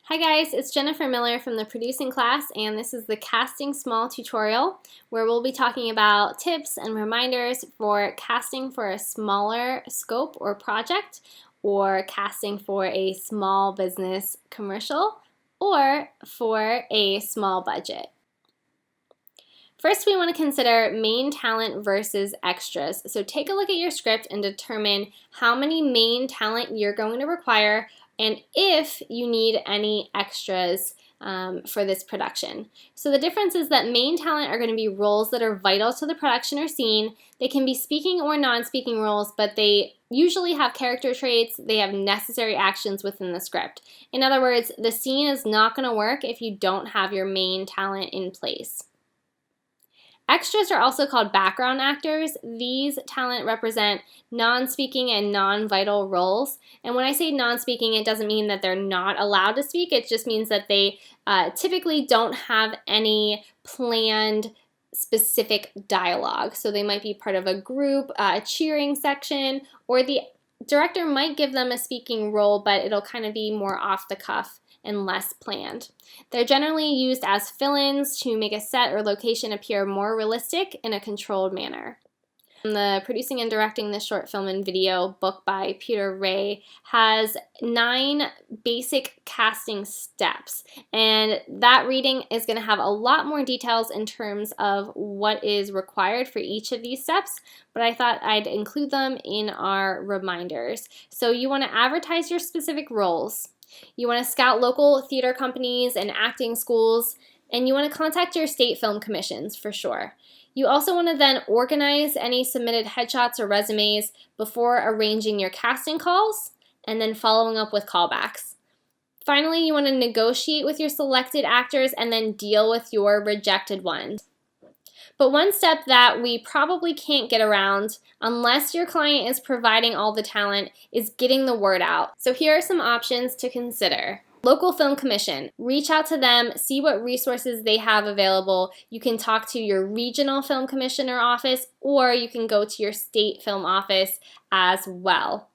Hi guys, it's Jennifer Miller from the producing class, and this is the Casting Small tutorial where we'll be talking about tips and reminders for casting for a smaller scope or project, or casting for a small business commercial, or for a small budget. First, we want to consider main talent versus extras. So take a look at your script and determine how many main talent you're going to require and if you need any extras for this production. So the difference is that main talent are going to be roles that are vital to the production or scene. They can be speaking or non-speaking roles, but they usually have character traits. They have necessary actions within the script. In other words, the scene is not going to work if you don't have your main talent in place. Extras are also called background actors. These talent represent non-speaking and non-vital roles. And when I say non-speaking, it doesn't mean that they're not allowed to speak. It just means that they typically don't have any planned specific dialogue. So they might be part of a group, a cheering section, or the director might give them a speaking role, but it'll kind of be more off the cuff and less planned. They're generally used as fill-ins to make a set or location appear more realistic in a controlled manner. The producing and directing this short film and video book by Peter Ray has 9 basic casting steps, and that reading is going to have a lot more details in terms of what is required for each of these steps, but I thought I'd include them in our reminders. So you want to advertise your specific roles. You want to scout local theater companies and acting schools, and you want to contact your state film commissions for sure. You also want to then organize any submitted headshots or resumes before arranging your casting calls and then following up with callbacks. Finally, you want to negotiate with your selected actors and then deal with your rejected ones. But one step that we probably can't get around unless your client is providing all the talent is getting the word out. So here are some options to consider. Local film commission. Reach out to them, see what resources they have available. You can talk to your regional film commissioner office, or you can go to your state film office as well.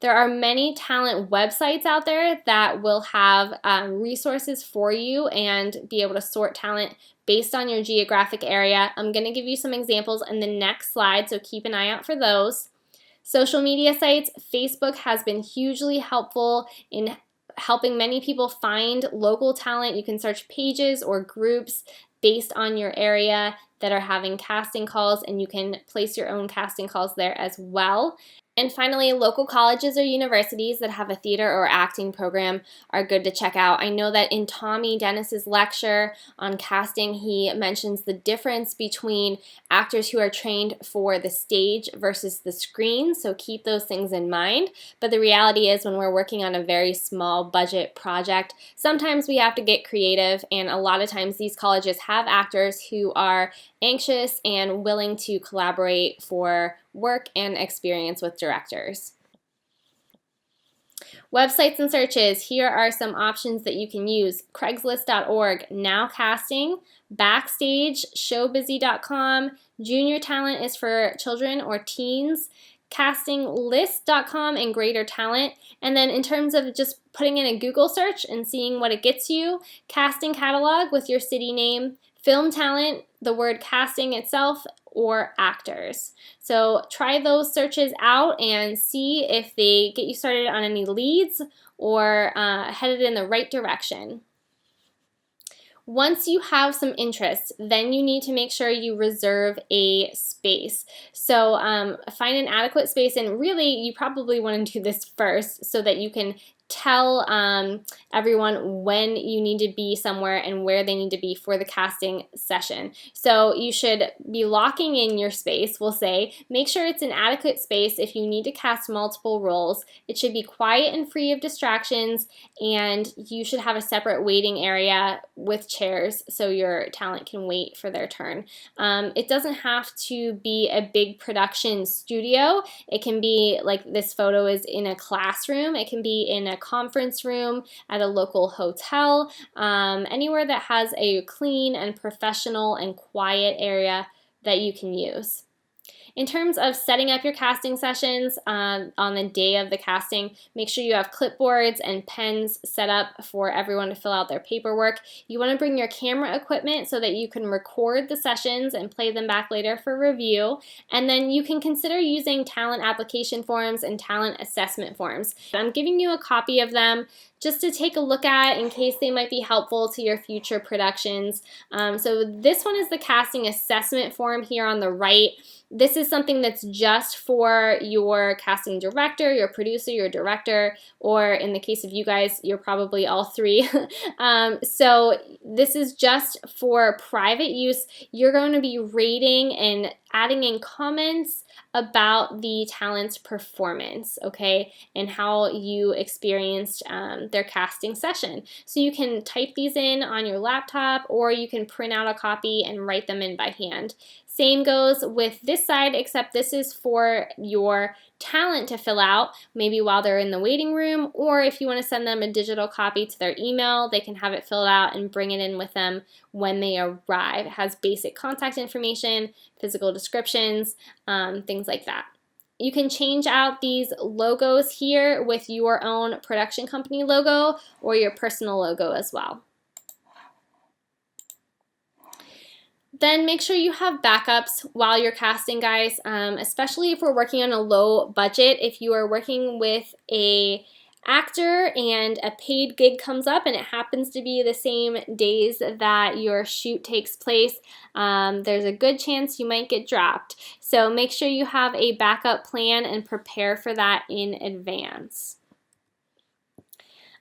There are many talent websites out there that will have resources for you and be able to sort talent based on your geographic area. I'm going to give you some examples in the next slide, so keep an eye out for those. Social media sites. Facebook has been hugely helpful in helping many people find local talent. You can search pages or groups based on your area that are having casting calls, and you can place your own casting calls there as well. And finally, local colleges or universities that have a theater or acting program are good to check out. I know that in Tommy Dennis's lecture on casting, he mentions the difference between actors who are trained for the stage versus the screen, so keep those things in mind. But the reality is, when we're working on a very small budget project, sometimes we have to get creative, and a lot of times these colleges have actors who are anxious and willing to collaborate for work and experience with directors. Websites and searches. Here are some options that you can use. Craigslist.org, Now Casting, Backstage, Showbusy.com, Junior Talent is for children or teens, castinglist.com, and Greater Talent. And then in terms of just putting in a Google search and seeing what it gets you, casting catalog with your city name, film talent, the word casting itself, or actors. So try those searches out and see if they get you started on any leads or headed in the right direction. Once you have some interest, then you need to make sure you reserve a space. So find an adequate space, and really you probably want to do this first so that you can tell everyone when you need to be somewhere and where they need to be for the casting session. So you should be locking in your space, we'll say. Make sure it's an adequate space if you need to cast multiple roles. It should be quiet and free of distractions, and you should have a separate waiting area with chairs so your talent can wait for their turn. It doesn't have to be a big production studio. It can be like this photo is in a classroom. It can be in a conference room, at a local hotel, anywhere that has a clean and professional and quiet area that you can use. In terms of setting up your casting sessions on the day of the casting, make sure you have clipboards and pens set up for everyone to fill out their paperwork. You want to bring your camera equipment so that you can record the sessions and play them back later for review. And then you can consider using talent application forms and talent assessment forms. I'm giving you a copy of them just to take a look at in case they might be helpful to your future productions. So this one is the casting assessment form here on the right. This is something that's just for your casting director, your producer, your director, or in the case of you guys, you're probably all three. So this is just for private use. You're going to be rating and adding in comments about the talent's performance, okay, and how you experienced their casting session. So you can type these in on your laptop, or you can print out a copy and write them in by hand. Same goes with this side, except this is for your talent to fill out, maybe while they're in the waiting room, or if you want to send them a digital copy to their email, they can have it filled out and bring it in with them when they arrive. It has basic contact information, physical descriptions, things like that. You can change out these logos here with your own production company logo or your personal logo as well. Then make sure you have backups while you're casting, guys, especially if we're working on a low budget. If you are working with a actor and a paid gig comes up and it happens to be the same days that your shoot takes place, there's a good chance you might get dropped. So make sure you have a backup plan and prepare for that in advance.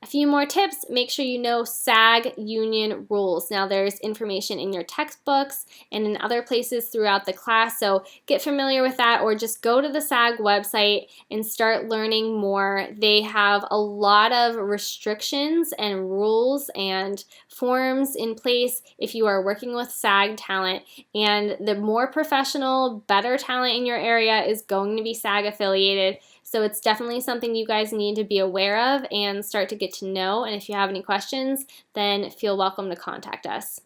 A few more tips: make sure you know SAG union rules. Now there's information in your textbooks and in other places throughout the class, so get familiar with that, or just go to the SAG website and start learning more. They have a lot of restrictions and rules and forms in place if you are working with SAG talent, and the more professional, better talent in your area is going to be SAG affiliated. So it's definitely something you guys need to be aware of and start to get to know. And if you have any questions, then feel welcome to contact us.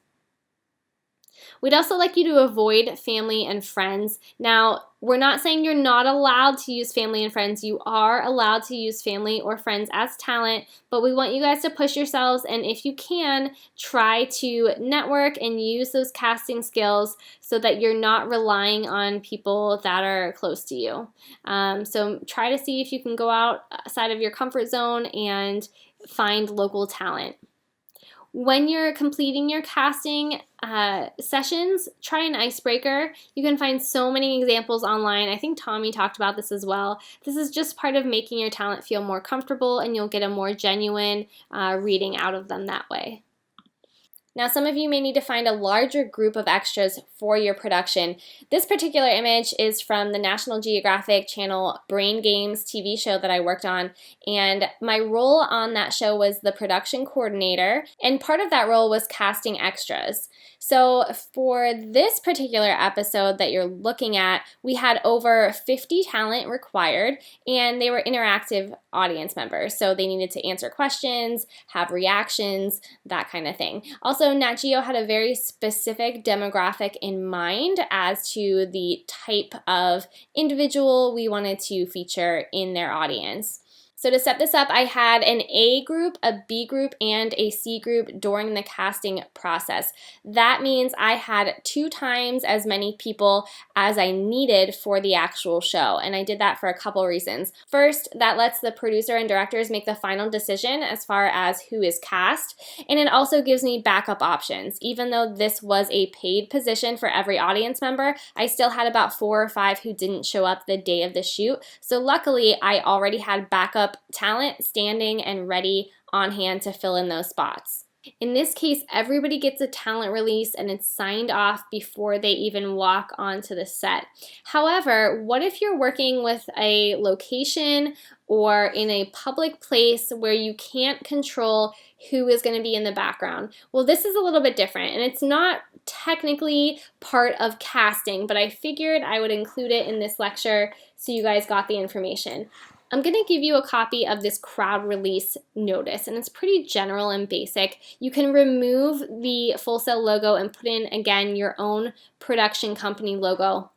We'd also like you to avoid family and friends. Now, we're not saying you're not allowed to use family and friends. You are allowed to use family or friends as talent, but we want you guys to push yourselves, and if you can, try to network and use those casting skills so that you're not relying on people that are close to you. So try to see if you can go outside of your comfort zone and find local talent. When you're completing your casting sessions, try an icebreaker. You can find so many examples online. I think Tommy talked about this as well. This is just part of making your talent feel more comfortable, and you'll get a more genuine reading out of them that way. Now, some of you may need to find a larger group of extras for your production. This particular image is from the National Geographic Channel Brain Games TV show that I worked on, and my role on that show was the production coordinator, and part of that role was casting extras. So for this particular episode that you're looking at, we had over 50 talent required, and they were interactive audience members, so they needed to answer questions, have reactions, that kind of thing. Also, Nat Geo had a very specific demographic in mind as to the type of individual we wanted to feature in their audience. So to set this up, I had an A group, a B group, and a C group during the casting process. That means I had 2 times as many people as I needed for the actual show, and I did that for a couple reasons. First, that lets the producer and directors make the final decision as far as who is cast, and it also gives me backup options. Even though this was a paid position for every audience member, I still had about 4 or 5 who didn't show up the day of the shoot, so luckily I already had backup talent standing and ready on hand to fill in those spots. In this case, everybody gets a talent release and it's signed off before they even walk onto the set. However, what if you're working with a location or in a public place where you can't control who is going to be in the background? Well, this is a little bit different, and it's not technically part of casting, but I figured I would include it in this lecture so you guys got the information. I'm going to give you a copy of this crowd release notice, and it's pretty general and basic. You can remove the Full Sail logo and put in, again, your own production company logo.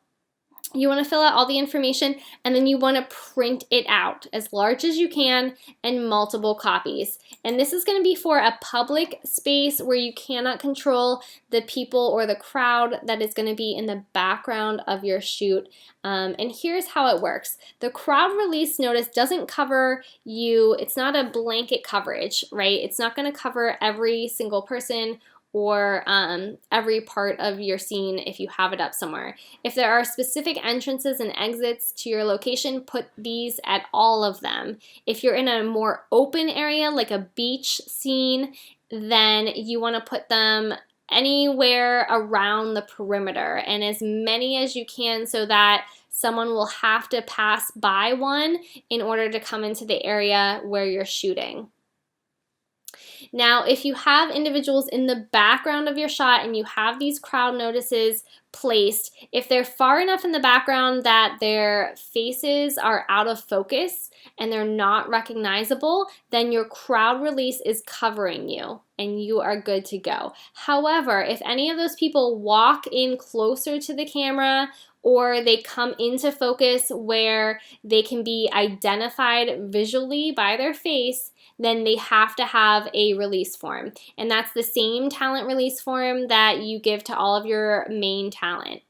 You want to fill out all the information, and then you want to print it out as large as you can in multiple copies. And this is going to be for a public space where you cannot control the people or the crowd that is going to be in the background of your shoot. And here's how it works. The crowd release notice doesn't cover you. It's not a blanket coverage, right? It's not going to cover every single person or every part of your scene if you have it up somewhere. If there are specific entrances and exits to your location, put these at all of them. If you're in a more open area like a beach scene, then you want to put them anywhere around the perimeter, and as many as you can so that someone will have to pass by one in order to come into the area where you're shooting. Now, if you have individuals in the background of your shot and you have these crowd notices placed, if they're far enough in the background that their faces are out of focus and they're not recognizable, then your crowd release is covering you and you are good to go. However, if any of those people walk in closer to the camera or they come into focus where they can be identified visually by their face, then they have to have a release form. And that's the same talent release form that you give to all of your main talent.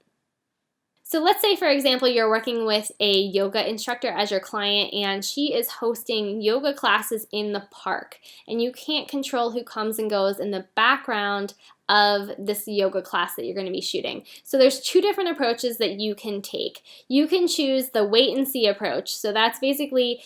So let's say, for example, you're working with a yoga instructor as your client and she is hosting yoga classes in the park, and you can't control who comes and goes in the background of this yoga class that you're going to be shooting. So there's two different approaches that you can take. You can choose the wait and see approach. So that's basically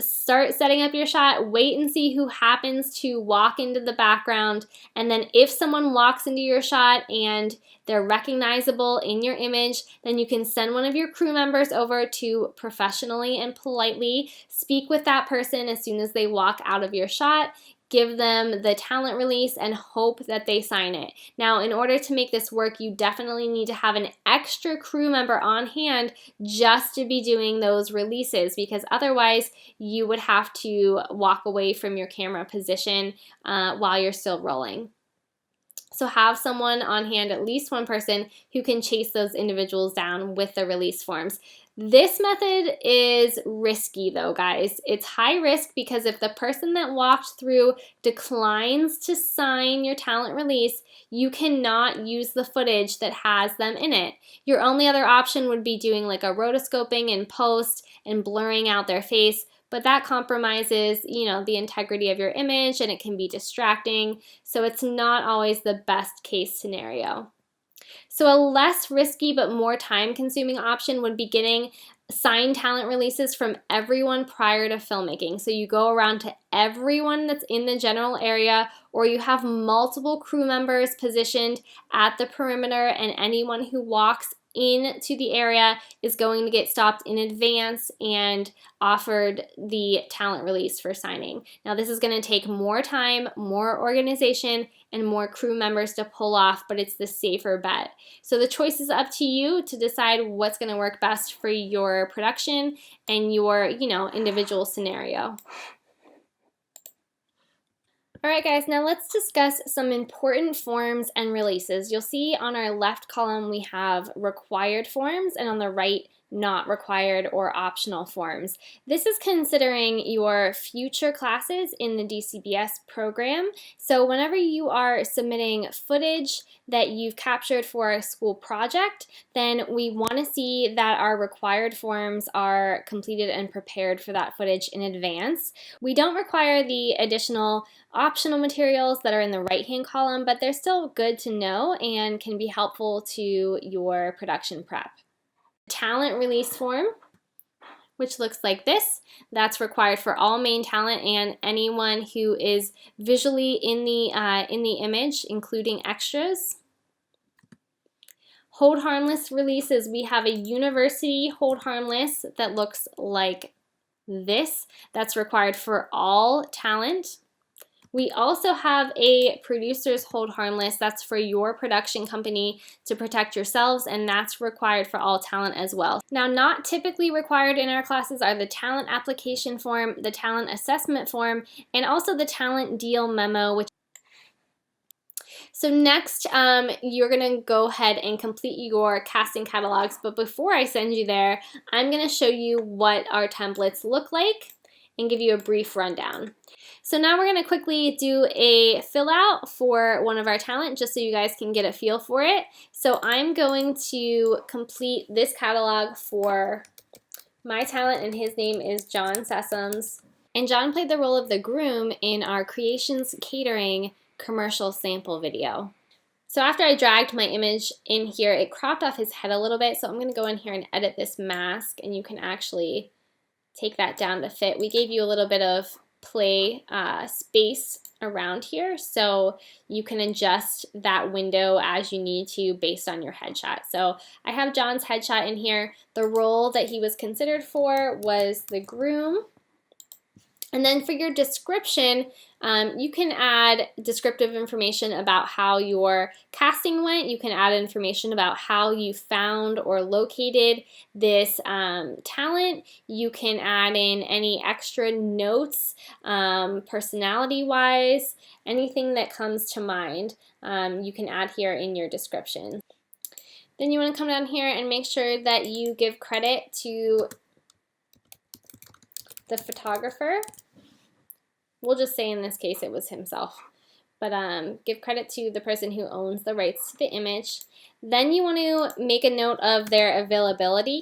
start setting up your shot, wait and see who happens to walk into the background, and then if someone walks into your shot and they're recognizable in your image, then you can send one of your crew members over to professionally and politely speak with that person as soon as they walk out of your shot, give them the talent release, and hope that they sign it. Now, in order to make this work, you definitely need to have an extra crew member on hand just to be doing those releases, because otherwise you would have to walk away from your camera position while you're still rolling. So have someone on hand, at least one person, who can chase those individuals down with the release forms. This method is risky though, guys. It's high risk because if the person that walked through declines to sign your talent release, you cannot use the footage that has them in it. Your only other option would be doing like a rotoscoping in post and blurring out their face, but that compromises, the integrity of your image and it can be distracting. So it's not always the best case scenario. So a less risky but more time-consuming option would be getting signed talent releases from everyone prior to filmmaking. So you go around to everyone that's in the general area, or you have multiple crew members positioned at the perimeter, and anyone who walks into the area is going to get stopped in advance and offered the talent release for signing. Now this is going to take more time, more organization, and more crew members to pull off, but it's the safer bet. So the choice is up to you to decide what's going to work best for your production and your, individual scenario. Alright guys, now let's discuss some important forms and releases. You'll see on our left column we have required forms, and on the right not required or optional forms. This is considering your future classes in the DCBS program. So whenever you are submitting footage that you've captured for a school project, then we want to see that our required forms are completed and prepared for that footage in advance. We don't require the additional optional materials that are in the right-hand column, but they're still good to know and can be helpful to your production prep. Talent release form, which looks like this. That's required for all main talent and anyone who is visually in the image, including extras. Hold harmless releases. We have a university hold harmless that looks like this. That's required for all talent. We also have a producer's hold harmless. That's for your production company to protect yourselves, and that's required for all talent as well. Now, not typically required in our classes are the talent application form, the talent assessment form, and also the talent deal memo, which So next, you're gonna go ahead and complete your casting catalogs, but before I send you there, I'm gonna show you what our templates look like and give you a brief rundown. So now we're gonna quickly do a fill out for one of our talent just so you guys can get a feel for it. So I'm going to complete this catalog for my talent, and his name is John Sessoms. And John played the role of the groom in our Creations Catering commercial sample video. So after I dragged my image in here, it cropped off his head a little bit, so I'm going to go in here and edit this mask, and you can actually take that down to fit. We gave you a little bit of play space around here, so you can adjust that window as you need to based on your headshot. So I have John's headshot in here. The role that he was considered for was the groom. And then for your description, you can add descriptive information about how your casting went. You can add information about how you found or located this talent. You can add in any extra notes, personality-wise, anything that comes to mind, you can add here in your description. Then you want to come down here and make sure that you give credit to the photographer. We'll just say in this case it was himself, but give credit to the person who owns the rights to the image. Then you want to make a note of their availability.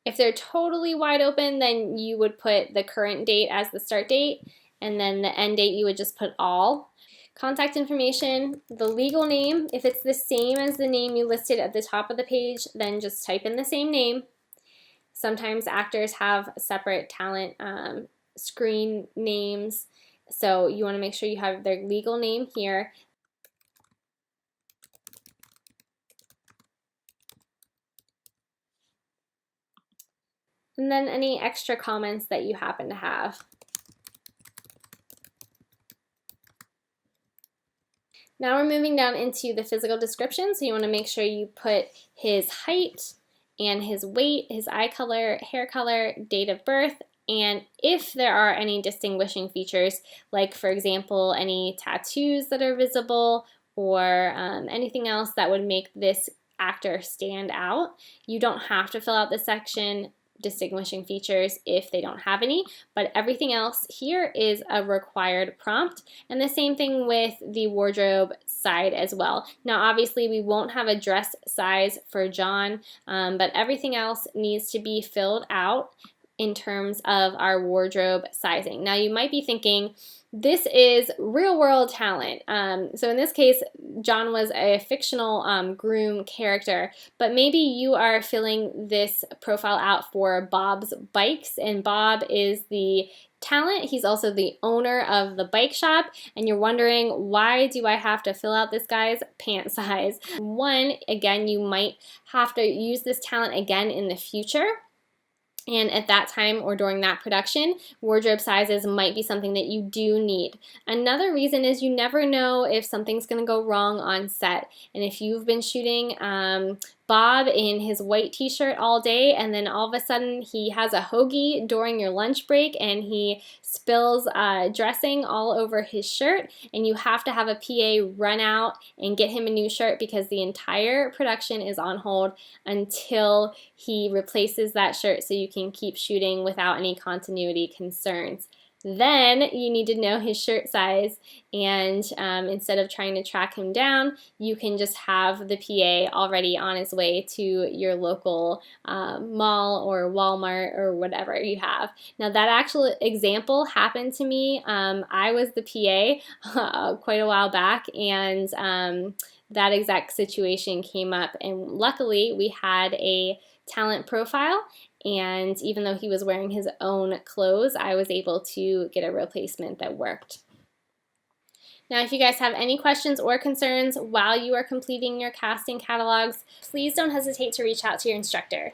If they're totally wide open, then you would put the current date as the start date, and then the end date you would just put all. Contact information, the legal name. If it's the same as the name you listed at the top of the page, then just type in the same name. Sometimes actors have separate talent screen names, so you want to make sure you have their legal name here. And then any extra comments that you happen to have. Now we're moving down into the physical description, so you want to make sure you put his height and his weight, his eye color, hair color, date of birth, and if there are any distinguishing features, like for example any tattoos that are visible or anything else that would make this actor stand out. You don't have to fill out the section distinguishing features if they don't have any, but everything else here is a required prompt, and the same thing with the wardrobe side as well. Now obviously we won't have a dress size for John, but everything else needs to be filled out in terms of our wardrobe sizing. Now you might be thinking, this is real world talent. So in this case, John was a fictional groom character, but maybe you are filling this profile out for Bob's Bikes, and Bob is the talent. He's also the owner of the bike shop, and you're wondering, why do I have to fill out this guy's pant size? One, again, you might have to use this talent again in the future. And at that time or during that production, wardrobe sizes might be something that you do need. Another reason is you never know if something's going to go wrong on set. And if you've been shooting Bob in his white t-shirt all day, and then all of a sudden he has a hoagie during your lunch break and he spills dressing all over his shirt, and you have to have a PA run out and get him a new shirt because the entire production is on hold until he replaces that shirt so you can keep shooting without any continuity concerns. Then you need to know his shirt size, and instead of trying to track him down, you can just have the PA already on his way to your local mall or Walmart or whatever you have. Now that actual example happened to me. I was the PA quite a while back, and that exact situation came up, and luckily we had a talent profile, and even though he was wearing his own clothes, I was able to get a replacement that worked. Now, if you guys have any questions or concerns while you are completing your casting catalogs, please don't hesitate to reach out to your instructor.